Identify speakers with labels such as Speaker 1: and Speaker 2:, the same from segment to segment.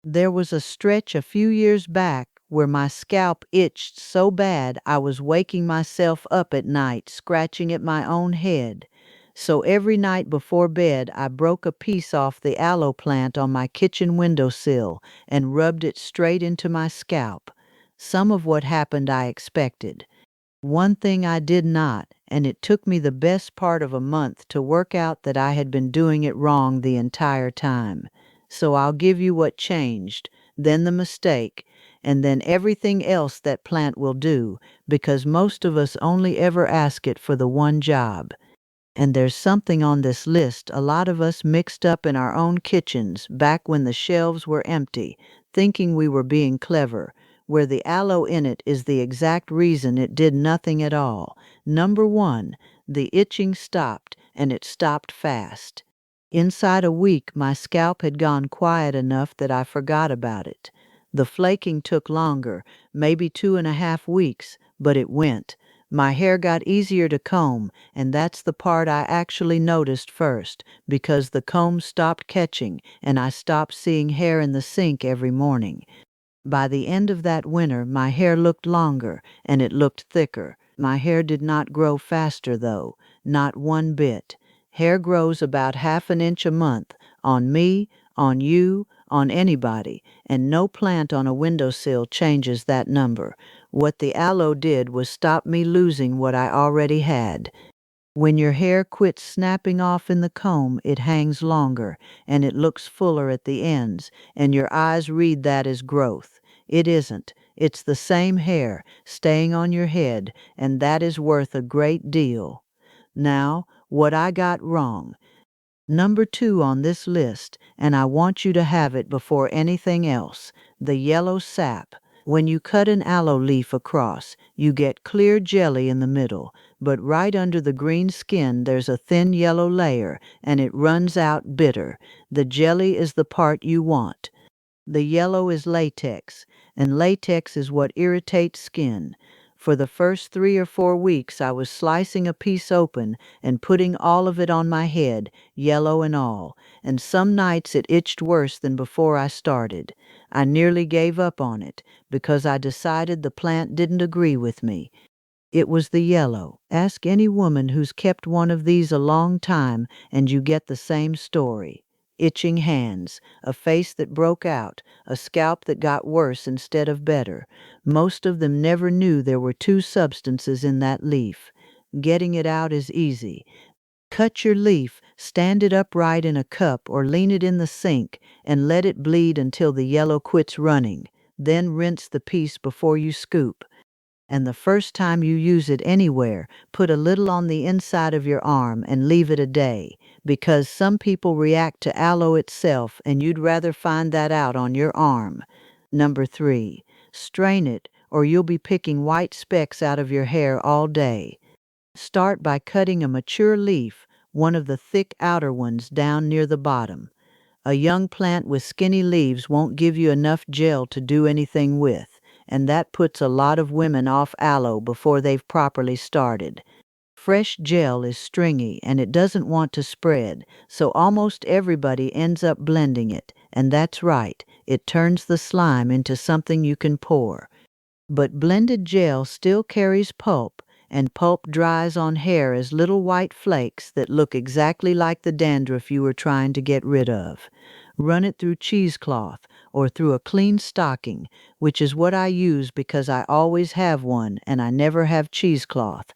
Speaker 1: There was a stretch a few years back where my scalp itched so bad I was waking myself up at night scratching at my own head. So every night before bed I broke a piece off the aloe plant on my kitchen windowsill and rubbed it straight into my scalp. Some of what happened I expected. One thing I did not, and it took me the best part of a month to work out that I had been doing it wrong the entire time. So I'll give you what changed, then the mistake, and then everything else that plant will do, because most of us only ever ask it for the one job. And there's something on this list a lot of us mixed up in our own kitchens back when the shelves were empty, thinking we were being clever, where the aloe in it is the exact reason it did nothing at all. Number one, the itching stopped, and it stopped fast. Inside a week, my scalp had gone quiet enough that I forgot about it. The flaking took longer, maybe 2.5 weeks, but it went. My hair got easier to comb, and that's the part I actually noticed first, because the comb stopped catching and I stopped seeing hair in the sink every morning. By the end of that winter, my hair looked longer and it looked thicker. My hair did not grow faster, though, not one bit. Hair grows about half an inch a month, on me, on you, on anybody, and no plant on a windowsill changes that number. What the aloe did was stop me losing what I already had. When your hair quits snapping off in the comb, it hangs longer, and it looks fuller at the ends, and your eyes read that as growth. It isn't. It's the same hair, staying on your head, and that is worth a great deal. Now, what I got wrong. Number 2 on this list, and I want you to have it before anything else, the yellow sap. When you cut an aloe leaf across, you get clear jelly in the middle, but right under the green skin there's a thin yellow layer, and it runs out bitter. The jelly is the part you want. The yellow is latex, and latex is what irritates skin. For the first 3 or 4 weeks I was slicing a piece open and putting all of it on my head, yellow and all, and some nights it itched worse than before I started. I nearly gave up on it, because I decided the plant didn't agree with me. It was the yellow. Ask any woman who's kept one of these a long time, and you get the same story. Itching hands, a face that broke out, a scalp that got worse instead of better. Most of them never knew there were two substances in that leaf. Getting it out is easy. Cut your leaf, stand it upright in a cup or lean it in the sink, and let it bleed until the yellow quits running. Then rinse the piece before you scoop. And the first time you use it anywhere, put a little on the inside of your arm and leave it a day, because some people react to aloe itself and you'd rather find that out on your arm. Number 3, strain it or you'll be picking white specks out of your hair all day. Start by cutting a mature leaf, one of the thick outer ones down near the bottom. A young plant with skinny leaves won't give you enough gel to do anything with, and that puts a lot of women off aloe before they've properly started. Fresh gel is stringy and it doesn't want to spread, so almost everybody ends up blending it, and that's right, it turns the slime into something you can pour. But blended gel still carries pulp, and pulp dries on hair as little white flakes that look exactly like the dandruff you were trying to get rid of. Run it through cheesecloth or through a clean stocking, which is what I use because I always have one and I never have cheesecloth.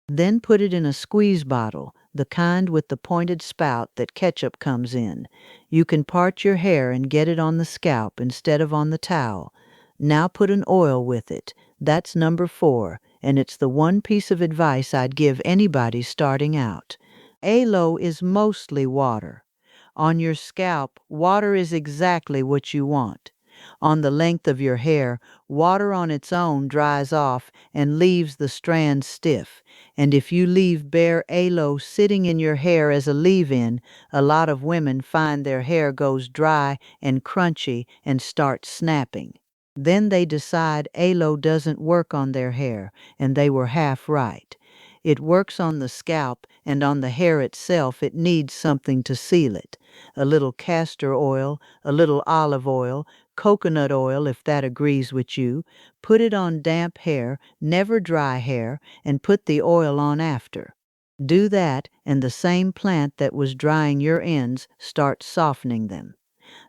Speaker 1: Then put it in a squeeze bottle, the kind with the pointed spout that ketchup comes in. You can part your hair and get it on the scalp instead of on the towel. Now put an oil with it. That's number 4, and it's the one piece of advice I'd give anybody starting out. Aloe is mostly water. On your scalp, water is exactly what you want. On the length of your hair, water on its own dries off and leaves the strands stiff. And if you leave bare aloe sitting in your hair as a leave-in, a lot of women find their hair goes dry and crunchy and starts snapping. Then they decide aloe doesn't work on their hair, and they were half right. It works on the scalp, and on the hair itself it needs something to seal it. A little castor oil, a little olive oil, coconut oil if that agrees with you. Put it on damp hair, never dry hair, and put the oil on after. Do that, and the same plant that was drying your ends starts softening them.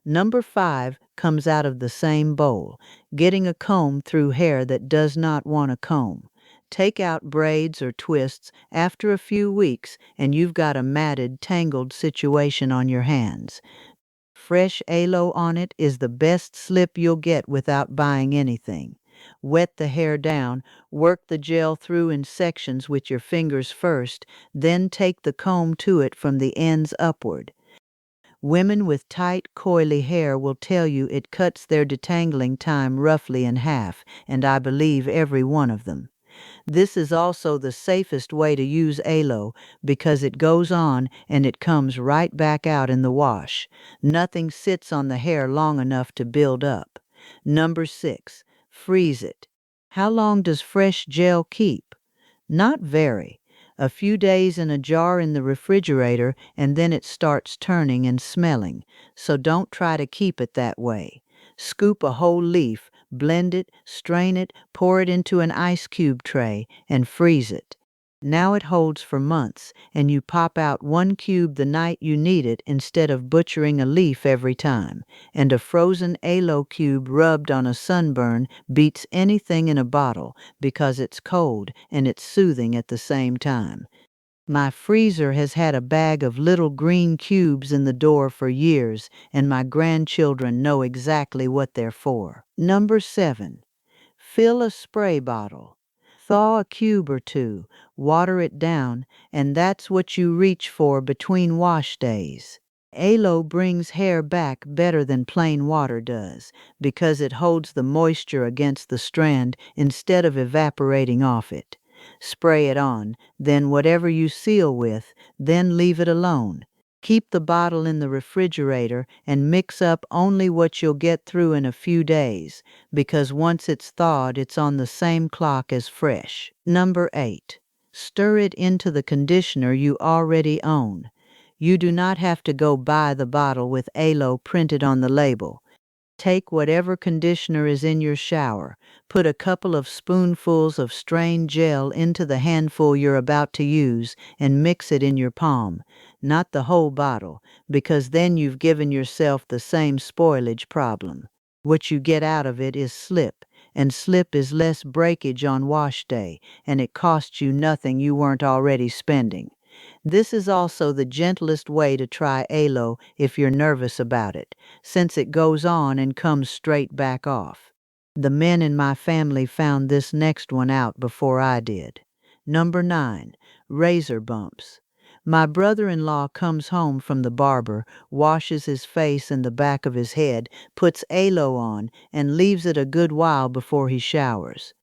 Speaker 1: Number 5 comes out of the same bowl, getting a comb through hair that does not want a comb. Take out braids or twists after a few weeks, and you've got a matted, tangled situation on your hands. Fresh aloe on it is the best slip you'll get without buying anything. Wet the hair down, work the gel through in sections with your fingers first, then take the comb to it from the ends upward. Women with tight, coily hair will tell you it cuts their detangling time roughly in half, and I believe every one of them. This is also the safest way to use aloe because it goes on and it comes right back out in the wash. Nothing sits on the hair long enough to build up. Number 6, freeze it. How long does fresh gel keep? Not very. A few days in a jar in the refrigerator and then it starts turning and smelling, so don't try to keep it that way. Scoop a whole leaf, blend it, strain it, pour it into an ice cube tray, and freeze it. Now it holds for months, and you pop out 1 cube the night you need it instead of butchering a leaf every time. And a frozen aloe cube rubbed on a sunburn beats anything in a bottle because it's cold and it's soothing at the same time. My freezer has had a bag of little green cubes in the door for years, and my grandchildren know exactly what they're for. Number 7. Fill a spray bottle. Thaw a cube or two, water it down, and that's what you reach for between wash days. Aloe brings hair back better than plain water does because it holds the moisture against the strand instead of evaporating off it. Spray it on, then whatever you seal with, then leave it alone. Keep the bottle in the refrigerator and mix up only what you'll get through in a few days, because once it's thawed, it's on the same clock as fresh. Number 8. Stir it into the conditioner you already own. You do not have to go buy the bottle with aloe printed on the label. Take whatever conditioner is in your shower, put a couple of spoonfuls of strained gel into the handful you're about to use, and mix it in your palm, not the whole bottle, because then you've given yourself the same spoilage problem. What you get out of it is slip, and slip is less breakage on wash day, and it costs you nothing you weren't already spending. This is also the gentlest way to try aloe if you're nervous about it, since it goes on and comes straight back off. The men in my family found this next one out before I did. Number 9. Razor bumps. My brother-in-law comes home from the barber, washes his face and the back of his head, puts aloe on, and leaves it a good while before he showers.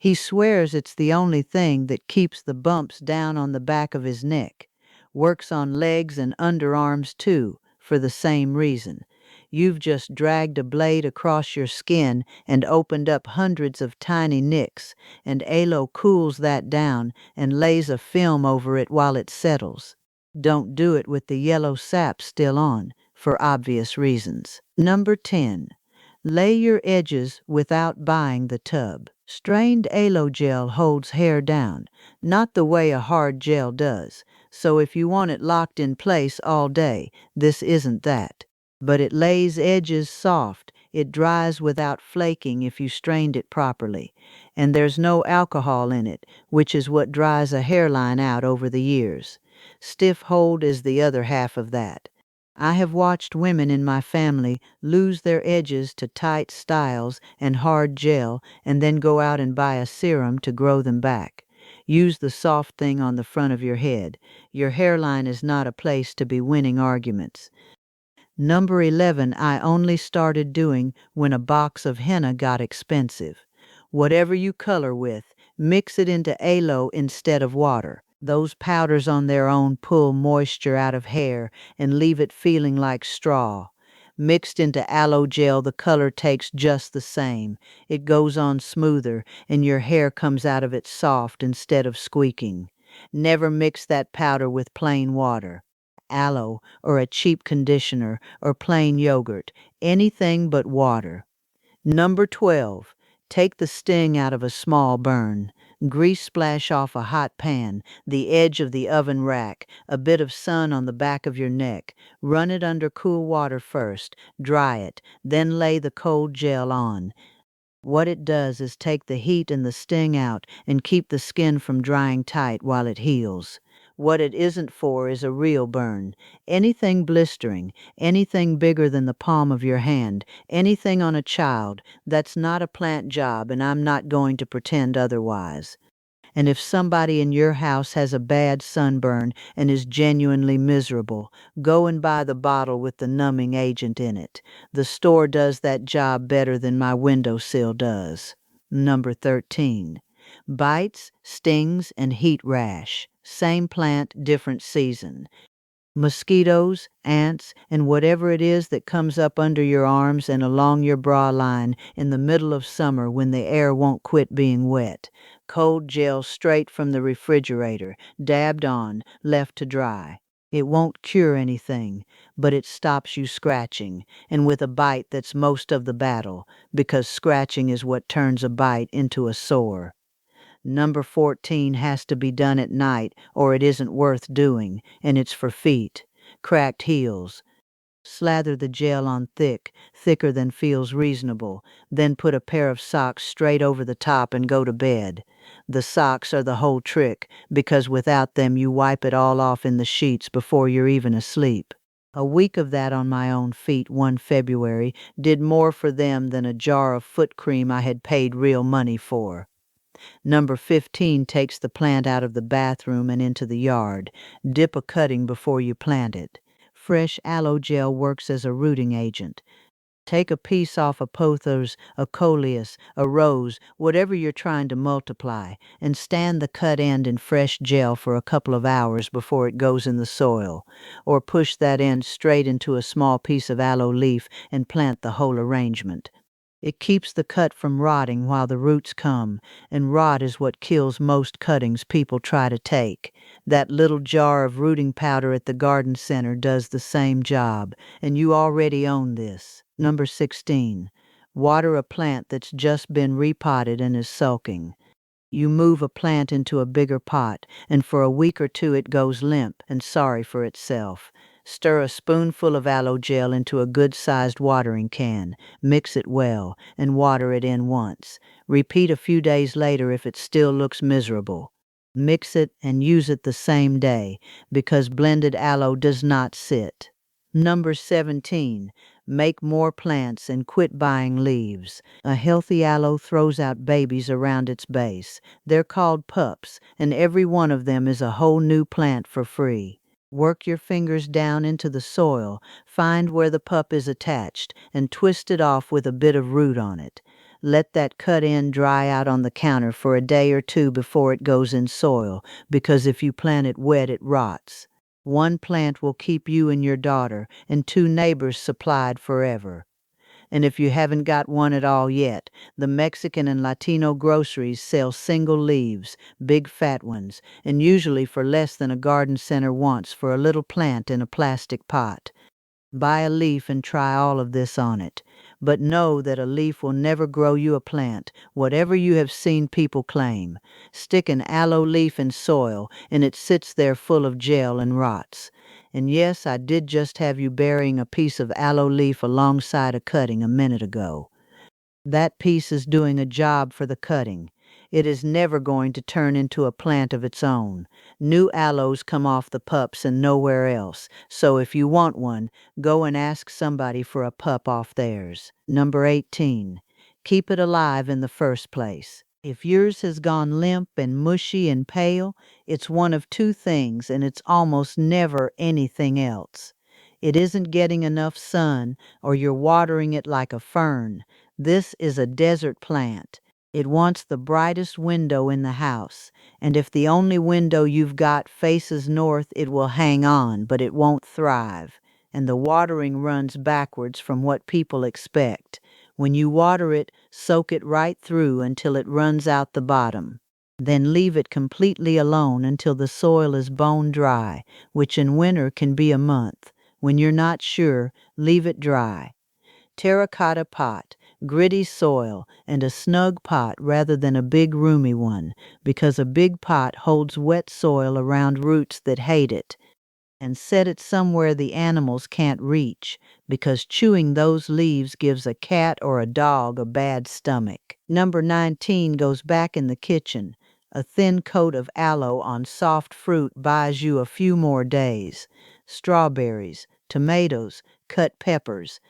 Speaker 1: He swears it's the only thing that keeps the bumps down on the back of his neck. Works on legs and underarms too, for the same reason. You've just dragged a blade across your skin and opened up hundreds of tiny nicks, and aloe cools that down and lays a film over it while it settles. Don't do it with the yellow sap still on, for obvious reasons. Number 10. Lay your edges without buying the tub. Strained aloe gel holds hair down, not the way a hard gel does, so if you want it locked in place all day, this isn't that. But it lays edges soft, it dries without flaking if you strained it properly, and there's no alcohol in it, which is what dries a hairline out over the years. Stiff hold is the other half of that. I have watched women in my family lose their edges to tight styles and hard gel and then go out and buy a serum to grow them back. Use the soft thing on the front of your head. Your hairline is not a place to be winning arguments. Number 11 I only started doing when a box of henna got expensive. Whatever you color with, mix it into aloe instead of water. Those powders on their own pull moisture out of hair and leave it feeling like straw. Mixed into aloe gel, the color takes just the same. It goes on smoother, and your hair comes out of it soft instead of squeaking. Never mix that powder with plain water, aloe, or a cheap conditioner, or plain yogurt. Anything but water. Number 12. Take the sting out of a small burn. Grease splash off a hot pan, the edge of the oven rack, a bit of sun on the back of your neck. Run it under cool water first, dry it, then lay the cold gel on. What it does is take the heat and the sting out and keep the skin from drying tight while it heals. What it isn't for is a real burn. Anything blistering, anything bigger than the palm of your hand, anything on a child, that's not a plant job, and I'm not going to pretend otherwise. And if somebody in your house has a bad sunburn and is genuinely miserable, go and buy the bottle with the numbing agent in it. The store does that job better than my windowsill does. Number 13. Bites, stings, and heat rash. Same plant, different season. Mosquitoes, ants, and whatever it is that comes up under your arms and along your bra line in the middle of summer when the air won't quit being wet. Cold gel straight from the refrigerator, dabbed on, left to dry. It won't cure anything, but it stops you scratching, and with a bite that's most of the battle, because scratching is what turns a bite into a sore. Number 14 has to be done at night or it isn't worth doing, and it's for feet. Cracked heels. Slather the gel on thick, thicker than feels reasonable, then put a pair of socks straight over the top and go to bed. The socks are the whole trick, because without them you wipe it all off in the sheets before you're even asleep. A week of that on my own feet one February did more for them than a jar of foot cream I had paid real money for. Number 15 takes the plant out of the bathroom and into the yard. Dip a cutting before you plant it. Fresh aloe gel works as a rooting agent. Take a piece off a pothos, a coleus, a rose, whatever you're trying to multiply, and stand the cut end in fresh gel for a couple of hours before it goes in the soil. Or push that end straight into a small piece of aloe leaf and plant the whole arrangement. It keeps the cut from rotting while the roots come, and rot is what kills most cuttings people try to take. That little jar of rooting powder at the garden center does the same job, and you already own this. Number 16. Water a plant that's just been repotted and is sulking. You move a plant into a bigger pot, and for a week or two it goes limp and sorry for itself. Stir a spoonful of aloe gel into a good-sized watering can, mix it well, and water it in once. Repeat a few days later if it still looks miserable. Mix it and use it the same day, because blended aloe does not sit. Number 17. Make more plants and quit buying leaves. A healthy aloe throws out babies around its base. They're called pups, and every one of them is a whole new plant for free. Work your fingers down into the soil, find where the pup is attached, and twist it off with a bit of root on it. Let that cut end dry out on the counter for a day or two before it goes in soil, because if you plant it wet, it rots. One plant will keep you and your daughter and two neighbors supplied forever. And if you haven't got one at all yet, the Mexican and Latino groceries sell single leaves, big fat ones, and usually for less than a garden center wants for a little plant in a plastic pot. Buy a leaf and try all of this on it. But know that a leaf will never grow you a plant, whatever you have seen people claim. Stick an aloe leaf in soil, and it sits there full of gel and rots. And yes, I did just have you burying a piece of aloe leaf alongside a cutting a minute ago. That piece is doing a job for the cutting. It is never going to turn into a plant of its own. New aloes come off the pups and nowhere else, so if you want one, go and ask somebody for a pup off theirs. Number 18. Keep it alive in the first place. If yours has gone limp and mushy and pale, it's one of two things, and it's almost never anything else. It isn't getting enough sun, or you're watering it like a fern. This is a desert plant. It wants the brightest window in the house, and if the only window you've got faces north, it will hang on, but it won't thrive. And the watering runs backwards from what people expect. When you water it, soak it right through until it runs out the bottom. Then leave it completely alone until the soil is bone dry, which in winter can be a month. When you're not sure, leave it dry. Terracotta pot, gritty soil, and a snug pot rather than a big roomy one, because a big pot holds wet soil around roots that hate it. And set it somewhere the animals can't reach, because chewing those leaves gives a cat or a dog a bad stomach. Number 19 goes back in the kitchen. A thin coat of aloe on soft fruit buys you a few more days. Strawberries, tomatoes, cut peppers.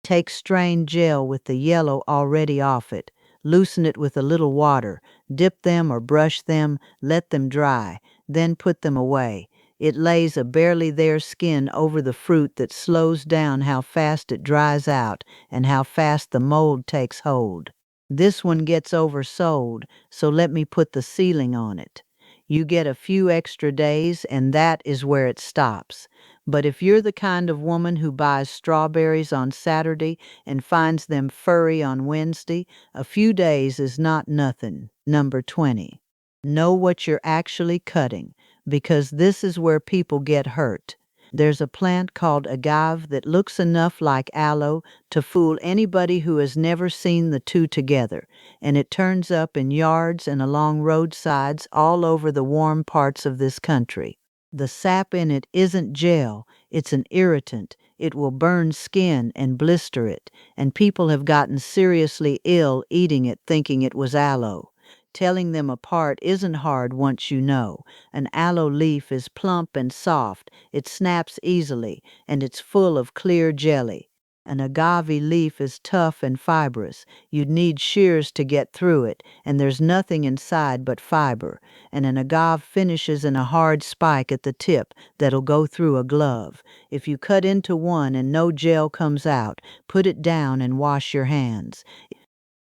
Speaker 1: Take strained gel with the yellow already off it. Loosen it with a little water. Dip them or brush them, let them dry, then put them away. It lays a barely there skin over the fruit that slows down how fast it dries out and how fast the mold takes hold. This one gets oversold, so let me put the ceiling on it. You get a few extra days, and that is where it stops. But if you're the kind of woman who buys strawberries on Saturday and finds them furry on Wednesday, a few days is not nothing. Number 20. Know what you're actually cutting, because this is where people get hurt. There's a plant called agave that looks enough like aloe to fool anybody who has never seen the two together, and it turns up in yards and along roadsides all over the warm parts of this country. The sap in it isn't gel, it's an irritant. It will burn skin and blister it, and people have gotten seriously ill eating it thinking it was aloe. Telling them apart isn't hard once you know. An aloe leaf is plump and soft, it snaps easily, and it's full of clear jelly. An agave leaf is tough and fibrous. You'd need shears to get through it, and there's nothing inside but fiber. And an agave finishes in a hard spike at the tip that'll go through a glove. If you cut into one and no gel comes out, put it down and wash your hands.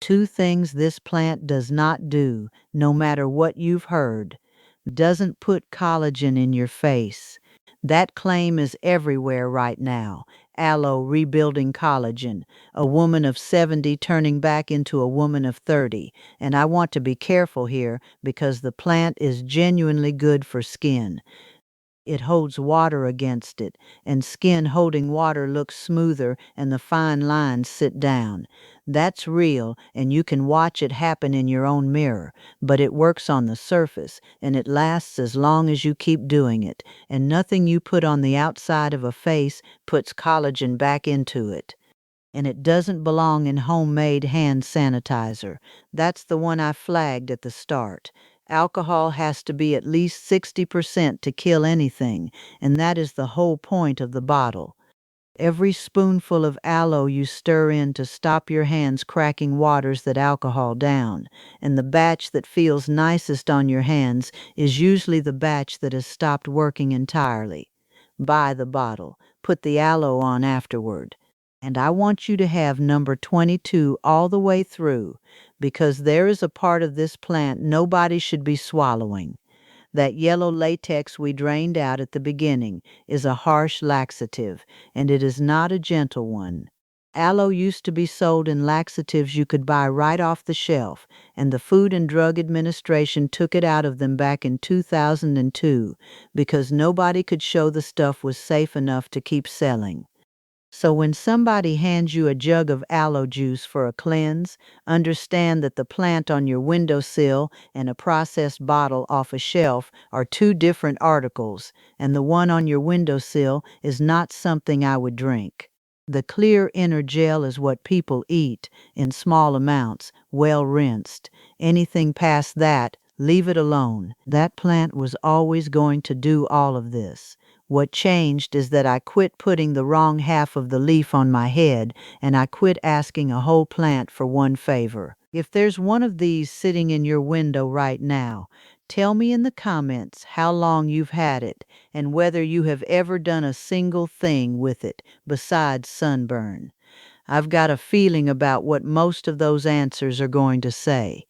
Speaker 1: Two things this plant does not do, no matter what you've heard. Doesn't put collagen in your face. That claim is everywhere right now. Aloe rebuilding collagen. A woman of 70 turning back into a woman of 30. And I want to be careful here because the plant is genuinely good for skin. It holds water against it, and skin holding water looks smoother and the fine lines sit down. That's real, and you can watch it happen in your own mirror, but it works on the surface, and it lasts as long as you keep doing it, and nothing you put on the outside of a face puts collagen back into it. And it doesn't belong in homemade hand sanitizer. That's the one I flagged at the start. Alcohol has to be at least 60% to kill anything, and that is the whole point of the bottle. Every spoonful of aloe you stir in to stop your hands cracking waters that alcohol down, and the batch that feels nicest on your hands is usually the batch that has stopped working entirely. Buy the bottle. Put the aloe on afterward. And I want you to have number 22 all the way through, because there is a part of this plant nobody should be swallowing. That yellow latex we drained out at the beginning is a harsh laxative, and it is not a gentle one. Aloe used to be sold in laxatives you could buy right off the shelf, and the Food and Drug Administration took it out of them back in 2002 because nobody could show the stuff was safe enough to keep selling. So when somebody hands you a jug of aloe juice for a cleanse, understand that the plant on your windowsill and a processed bottle off a shelf are two different articles, and the one on your windowsill is not something I would drink. The clear inner gel is what people eat, in small amounts, well rinsed. Anything past that, leave it alone. That plant was always going to do all of this. What changed is that I quit putting the wrong half of the leaf on my head, and I quit asking a whole plant for one favor. If there's one of these sitting in your window right now, tell me in the comments how long you've had it and whether you have ever done a single thing with it besides sunburn. I've got a feeling about what most of those answers are going to say.